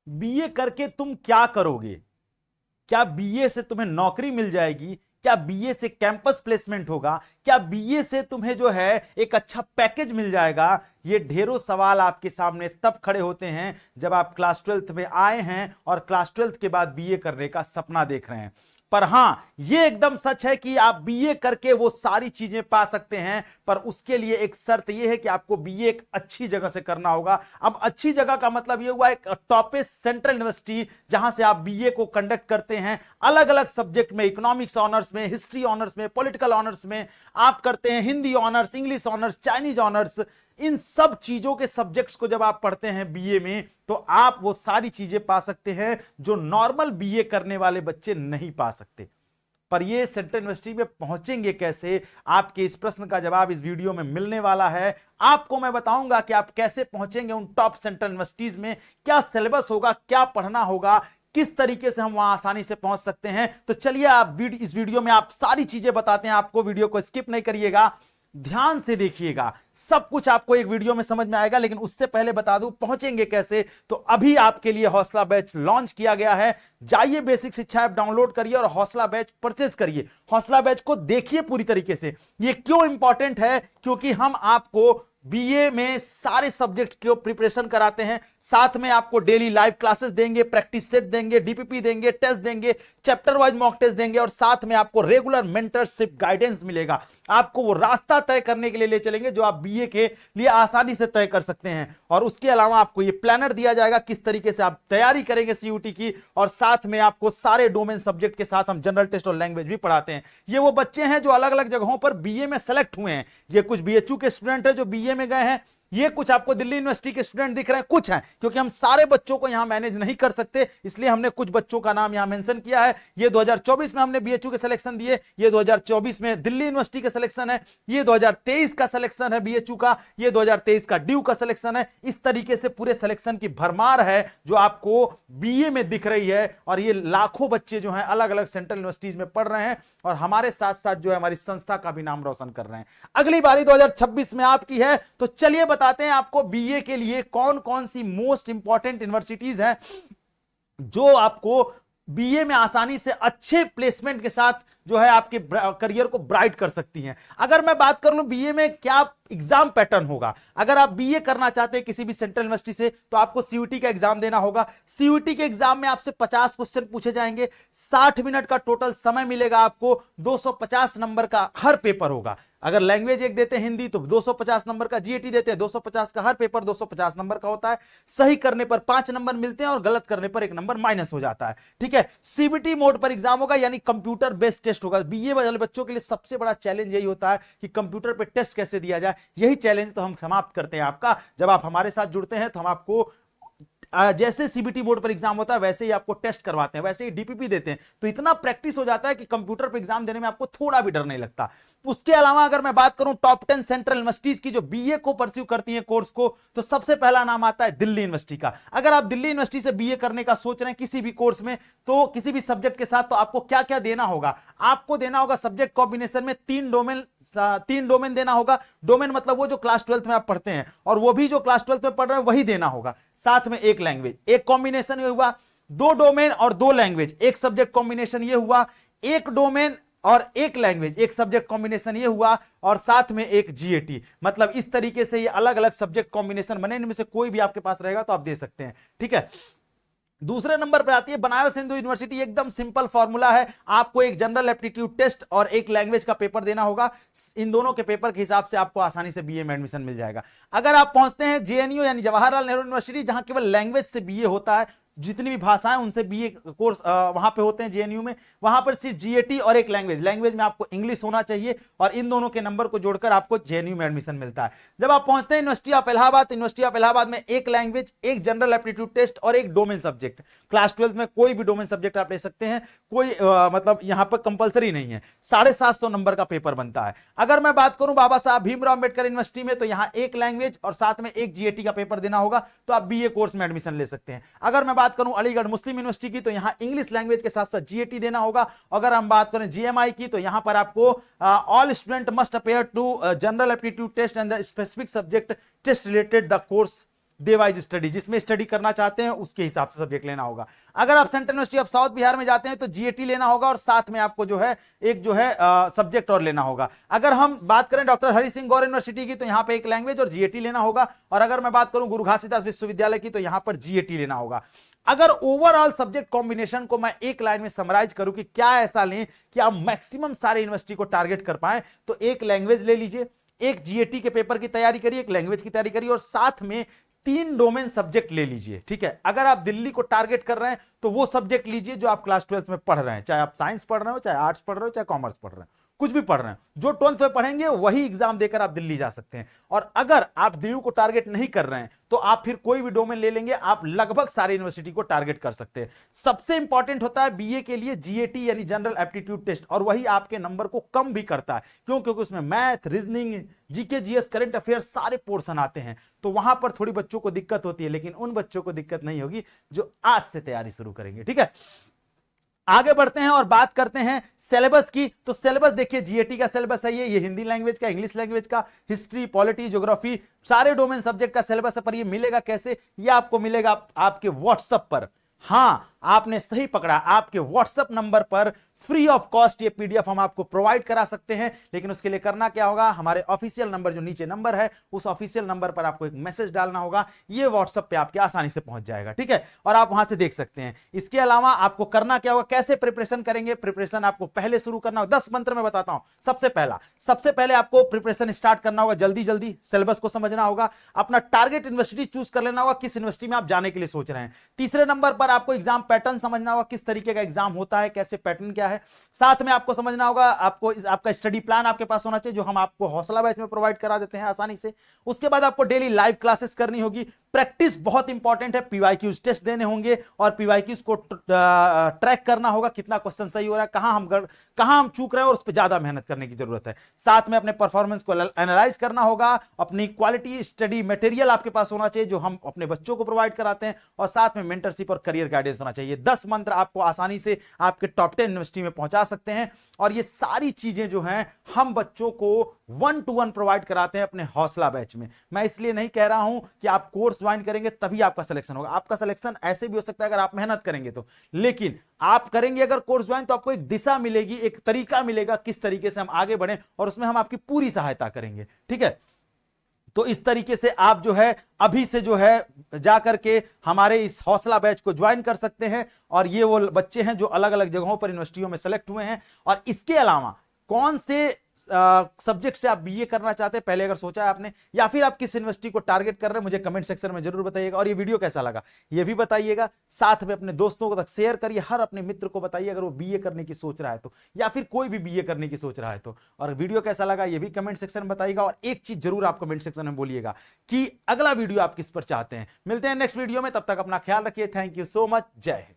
BA करके तुम क्या करोगे? क्या बीए से तुम्हें नौकरी मिल जाएगी? क्या बीए से कैंपस प्लेसमेंट होगा? क्या बीए से तुम्हें जो है एक अच्छा पैकेज मिल जाएगा? ये ढेरों सवाल आपके सामने तब खड़े होते हैं जब आप क्लास ट्वेल्थ में आए हैं और क्लास ट्वेल्थ के बाद बीए करने का सपना देख रहे हैं। पर हां, यह एकदम सच है कि आप बीए करके वो सारी चीजें पा सकते हैं, पर उसके लिए एक शर्त यह है कि आपको बीए एक अच्छी जगह से करना होगा। अब अच्छी जगह का मतलब यह हुआ एक टॉपेस्ट सेंट्रल यूनिवर्सिटी जहां से आप बीए को कंडक्ट करते हैं, अलग अलग सब्जेक्ट में, इकोनॉमिक्स ऑनर्स में, हिस्ट्री ऑनर्स में, पॉलिटिकल ऑनर्स में आप करते हैं, Hindi honours, English honours, Chinese honours. इन सब चीजों के सब्जेक्ट्स को जब आप पढ़ते हैं बीए में, तो आप वो सारी चीजें पा सकते हैं जो नॉर्मल बीए करने वाले बच्चे नहीं पा सकते। पर ये सेंट्रल यूनिवर्सिटी में पहुंचेंगे कैसे, आपके इस प्रश्न का जवाब इस वीडियो में मिलने वाला है। आपको मैं बताऊंगा कि आप कैसे पहुंचेंगे उन टॉप सेंट्रल यूनिवर्सिटीज में, क्या सिलेबस होगा, क्या पढ़ना होगा, किस तरीके से हम वहां आसानी से पहुंच सकते हैं। तो चलिए आप इस वीडियो में आप सारी चीजें बताते हैं आपको। वीडियो को स्किप नहीं करिएगा, ध्यान से देखिएगा, सब कुछ आपको एक वीडियो में समझ में आएगा। लेकिन उससे पहले बता दूं पहुंचेंगे कैसे। तो अभी आपके लिए हौसला बैच लॉन्च किया गया है। जाइए बेसिक शिक्षा ऐप डाउनलोड करिए और हौसला बैच परचेज करिए। हौसला बैच को देखिए पूरी तरीके से। ये क्यों इंपॉर्टेंट है? क्योंकि हम आपको बीए में सारे सब्जेक्ट की प्रिपरेशन कराते हैं, साथ में आपको डेली लाइव क्लासेस देंगे, प्रैक्टिस सेट देंगे, डीपीपी देंगे, टेस्ट देंगे, चैप्टर वाइज मॉक टेस्ट देंगे, और साथ में आपको रेगुलर मेंटरशिप गाइडेंस मिलेगा। आपको वो रास्ता तय करने के लिए ले चलेंगे जो आप बीए के लिए आसानी से तय कर सकते हैं। और उसके अलावा आपको ये प्लानर दिया जाएगा किस तरीके से आप तैयारी करेंगे सीयूटी की, और साथ में आपको सारे डोमेन सब्जेक्ट के साथ हम जनरल टेस्ट और लैंग्वेज भी पढ़ाते हैं। ये वो बच्चे हैं जो अलग अलग जगहों पर बीए में सेलेक्ट हुए हैं। ये कुछ बीएचयू के स्टूडेंट हैं जो बीए में गए हैं, ये कुछ आपको दिल्ली यूनिवर्सिटी के स्टूडेंट दिख रहे हैं, कुछ हैं, क्योंकि हम सारे बच्चों को यहां मैनेज नहीं कर सकते, इसलिए हमने कुछ बच्चों का नाम यहां मेंशन किया है। ये 2024 में हमने बीएचयू के सिलेक्शन दिए, ये 2024 में दिल्ली यूनिवर्सिटी के सिलेक्शन है, ये 2023 का सिलेक्शन है बीएचयू का, ये 2023 का ड्यू का सिलेक्शन है। इस तरीके से पूरे सिलेक्शन की भरमार है जो आपको बीए में दिख रही है। और ये लाखों बच्चे जो हैं अलग अलग सेंट्रल यूनिवर्सिटीज में पढ़ रहे हैं और हमारे साथ साथ जो है हमारी संस्था का भी नाम रोशन कर रहे हैं। अगली बारी 2026 में आपकी है, तो चलिए बताते हैं आपको बीए के लिए कौन कौन सी मोस्ट इंपॉर्टेंट यूनिवर्सिटीज हैं जो आपको बीए में आसानी से अच्छे प्लेसमेंट के साथ जो है आपके करियर को ब्राइट कर सकती हैं। अगर मैं बात कर लूं बीए में क्या एग्जाम पैटर्न होगा, अगर आप बीए करना चाहते हैं किसी भी सेंट्रल यूनिवर्सिटी से, तो आपको सीयूटी का एग्जाम देना होगा। सीयूटी के एग्जाम में आपसे 50 क्वेश्चन पूछे जाएंगे, 60 मिनट का टोटल समय मिलेगा आपको, 250 नंबर का हर पेपर होगा। अगर लैंग्वेज एक देते हैं हिंदी तो 250 नंबर का, जीएटी देते हैं 250 का, हर पेपर 250 नंबर का होता है। सही करने पर 5 नंबर मिलते हैं और गलत करने पर 1 नंबर माइनस हो जाता है। ठीक है, सीबीटी मोड पर एग्जाम होगा, यानी कंप्यूटर बेस्ड टेस्ट होगा। बीए वाले बच्चों के लिए सबसे बड़ा चैलेंज यही होता है कि कंप्यूटर पे टेस्ट कैसे दिया जाए। यही चैलेंज तो हम समाप्त करते हैं आपका जब आप हमारे साथ जुड़ते हैं। तो हम आपको जैसे सीबीटी बोर्ड पर एग्जाम होता है वैसे ही आपको टेस्ट करवाते हैं, वैसे ही डीपीपी देते हैं, तो इतना प्रैक्टिस हो जाता है कि कंप्यूटर पर एग्जाम देने में आपको थोड़ा भी डर नहीं लगता। उसके अलावा अगर मैं बात करूं टॉप 10 सेंट्रल यूनिवर्सिटीज की जो बीए को परस्यू करती हैं कोर्स को, तो सबसे पहला नाम आता है दिल्ली यूनिवर्सिटी का। अगर आप दिल्ली यूनिवर्सिटी से बीए करने का सोच रहे हैं किसी भी कोर्स में, तो किसी भी सब्जेक्ट के साथ, तो आपको क्या क्या देना होगा? आपको देना होगा सब्जेक्ट कॉम्बिनेशन में 3 डोमेन देना होगा। डोमेन मतलब वो जो क्लास 12 में आप पढ़ते हैं, और वो भी जो क्लास 12 में पढ़ रहे हैं वही देना होगा। साथ में एक लैंग्वेज, एक कॉम्बिनेशन ये हुआ 2 डोमेन और 2 लैंग्वेज, एक सब्जेक्ट कॉम्बिनेशन ये हुआ, एक डोमेन और एक लैंग्वेज, एक सब्जेक्ट कॉम्बिनेशन ये हुआ, और साथ में एक जीएटी। मतलब इस तरीके से ये अलग अलग सब्जेक्ट कॉम्बिनेशन बने, इनमें से कोई भी आपके पास रहेगा तो आप दे सकते हैं। ठीक है, दूसरे नंबर पर आती है बनारस हिंदू यूनिवर्सिटी। एकदम सिंपल फॉर्मूला है, आपको एक जनरल एप्टीट्यूड टेस्ट और एक लैंग्वेज का पेपर देना होगा। इन दोनों के पेपर के हिसाब से आपको आसानी से बीए में एडमिशन मिल जाएगा। अगर आप पहुंचते हैं जेएनयू यानी जवाहरलाल नेहरू यूनिवर्सिटी, जहां केवल लैंग्वेज से बीए होता है, जितनी भी भाषाएं उनसे बीए कोर्स वहां पे होते हैं जेएनयू में, वहां पर सिर्फ जीएटी और एक लैंग्वेज में आपको इंग्लिश होना चाहिए, और इन दोनों के नंबर को जोड़कर आपको जेएनयू में एडमिशन मिलता है। जब आप पहुंचते हैं university of Allahabad, university of Allahabad में एक लैंग्वेज, एक जनरल एप्टीट्यूड टेस्ट और एक डोमेन सब्जेक्ट। क्लास 12 में कोई भी डोमेन सब्जेक्ट आप ले सकते हैं, कोई मतलब यहां पर कंपलसरी नहीं है। 750 नंबर का पेपर बनता है। अगर मैं बात करूं बाबा साहब भीमराव अंबेडकर यूनिवर्सिटी में, तो यहां एक लैंग्वेज और साथ में एक जीएटी का पेपर देना होगा, तो आप बीए कोर्स में एडमिशन ले सकते हैं। अगर मैं बात करूं अलीगढ़ मुस्लिम यूनिवर्सिटी की, तो यहां इंग्लिश लैंग्वेज के साथ साथ जीएटी देना होगा। अगर हम बात करें जीएमआई की, तो यहां पर आपको all student must appear to general aptitude test and the specific subject test related the course day wise study, जिसमें स्टडी करना चाहते हैं उसके हिसाब से सब्जेक्ट लेना होगा। अगर आप central university of south Bihar में जाते हैं तो जीएटी लेना होगा और साथ में आपको जो है एक जो है सब्जेक्ट और लेना होगा। अगर हम बात करें डॉक्टर हरि सिंह गौर यूनिवर्सिटी की तो यहां पे एक लैंग्वेज और जीएटी लेना होगा, और अगर मैं बात करूं गुरु घासीदास विश्वविद्यालय की तो यहां पर जीएटी लेना होगा। अगर ओवरऑल सब्जेक्ट कॉम्बिनेशन को मैं एक लाइन में समराइज करूं कि क्या ऐसा लें कि आप मैक्सिमम सारे यूनिवर्सिटी को टारगेट कर पाए, तो एक लैंग्वेज ले लीजिए, एक जीएटी के पेपर की तैयारी करिए, एक लैंग्वेज की तैयारी करिए, और साथ में 3 डोमेन सब्जेक्ट ले लीजिए। ठीक है, अगर आप दिल्ली को टारगेट कर रहे हैं तो वो सब्जेक्ट लीजिए जो आप क्लास 12 में पढ़ रहे हैं, चाहे आप साइंस पढ़ रहे हो, चाहे आर्ट्स पढ़ रहे हो, चाहे कॉमर्स पढ़ रहे हो, कुछ भी पढ़ रहे हैं, जो 12th में पढ़ेंगे वही एग्जाम देकर आप दिल्ली जा सकते हैं। और अगर आप डीयू को टारगेट नहीं कर रहे हैं तो आप फिर कोई भी डोमेन ले लेंगे, आप लगभग सारी यूनिवर्सिटी को टारगेट कर सकते हैं। सबसे इंपॉर्टेंट होता है बीए के लिए जीएटी यानी जनरल एप्टीट्यूड टेस्ट, और वही आपके नंबर को कम भी करता है। क्यों? क्योंकि उसमें math, reasoning, GK, GS, current affair सारे पोर्शन आते हैं, तो वहां पर थोड़ी बच्चों को दिक्कत होती है, लेकिन उन बच्चों को दिक्कत नहीं होगी जो आज से तैयारी शुरू करेंगे। ठीक है, आगे बढ़ते हैं और बात करते हैं सिलेबस की। तो सिलेबस देखिए, जीएटी का सिलेबस है ये हिंदी लैंग्वेज का, इंग्लिश लैंग्वेज का, हिस्ट्री, पॉलिटी, ज्योग्राफी, सारे डोमेन सब्जेक्ट का सिलेबस है। पर ये मिलेगा कैसे? ये आपको मिलेगा आपके व्हाट्सएप पर। हां, आपने सही पकड़ा, आपके व्हाट्सएप नंबर पर फ्री ऑफ कॉस्ट ये पीडीएफ हम आपको प्रोवाइड करा सकते हैं। लेकिन उसके लिए करना क्या होगा, हमारे ऑफिशियल नंबर जो नीचे नंबर है उस ऑफिशियल नंबर पर आपको एक मैसेज डालना होगा, ये व्हाट्सएप पे आपके आसानी से पहुंच जाएगा। ठीक है, और आप वहां से देख सकते हैं। इसके अलावा आपको करना क्या होगा, कैसे प्रिपरेशन करेंगे, प्रिपरेशन आपको पहले शुरू करना होगा। 10 मंत्र में बताता हूं। सबसे पहले आपको प्रिपरेशन स्टार्ट करना होगा, जल्दी जल्दी सिलेबस को समझना होगा, अपना टारगेट यूनिवर्सिटी चूज कर लेना होगा, किस यूनिवर्सिटी में आप जाने के लिए सोच रहे हैं। तीसरे नंबर पर आपको एग्जाम पैटर्न समझना होगा, किस तरीके का एग्जाम होता है, कैसे पैटर्न क्या है। साथ में आपको समझना होगा, आपको आपका स्टडी प्लान आपके पास होना चाहिए, जो हम आपको हौसला बैच में प्रोवाइड करा देते हैं आसानी से। उसके बाद आपको डेली लाइव क्लासेस करनी होगी। प्रैक्टिस बहुत इंपॉर्टेंट है, पीवाईक्यूज टेस्ट देने होंगे और पीवाईक्यूज को ट्रैक करना होगा, कितना क्वेश्चन सही हो रहा है, कहां हम चूक रहे हैं, और उस पर ज्यादा मेहनत करने की जरूरत है। साथ में अपने परफॉर्मेंस को एनालाइज करना होगा, अपनी क्वालिटी स्टडी मटेरियल आपके पास होना चाहिए जो हम अपने बच्चों को प्रोवाइड कराते हैं, और साथ में मेंटरशिप और करियर गाइडेंस होना चाहिए। 10 मंत्र आपको आसानी से आपके टॉप 10 यूनिवर्सिटी में पहुंचा सकते हैं। और ये सारी चीजें जो हैं हम बच्चों को 1-to-1 प्रोवाइड कराते हैं अपने हौसला बैच में। मैं इसलिए नहीं कह रहा हूं कि आप कोर्स ज्वाइन करेंगे तभी आपका सिलेक्शन होगा, आपका सिलेक्शन ऐसे भी हो सकता है अगर आप मेहनत करेंगे तो। लेकिन आप करेंगे अगर कोर्स ज्वाइन तो आपको एक दिशा मिलेगी, एक तरीका मिलेगा किस तरीके से हम आगे बढ़े, और उसमें हम आपकी पूरी सहायता करेंगे। ठीक है, तो इस तरीके से आप जो है अभी से जो है जाकर के हमारे इस हौसला बैच को ज्वाइन कर सकते हैं। और ये वो बच्चे हैं जो अलग अलग जगहों पर यूनिवर्सिटियों में सेलेक्ट हुए हैं। और इसके अलावा कौन से सब्जेक्ट से आप बीए करना चाहते हैं पहले अगर सोचा है आपने, या फिर आप किस यूनिवर्सिटी को टारगेट कर रहे हैं, मुझे कमेंट सेक्शन में जरूर बताइएगा। और ये वीडियो कैसा लगा ये भी बताइएगा, साथ में अपने दोस्तों को तक शेयर करिए, हर अपने मित्र को बताइए अगर वो बीए करने की सोच रहा है तो, या फिर कोई भी बीए करने की सोच रहा है तो। और वीडियो कैसा लगा ये भी कमेंट सेक्शन में बताइएगा। और एक चीज जरूर आप कमेंट सेक्शन में बोलिएगा कि अगला वीडियो आप किस पर चाहते हैं। मिलते हैं नेक्स्ट वीडियो में, तब तक अपना ख्याल रखिए। थैंक यू सो मच, जय हिंद।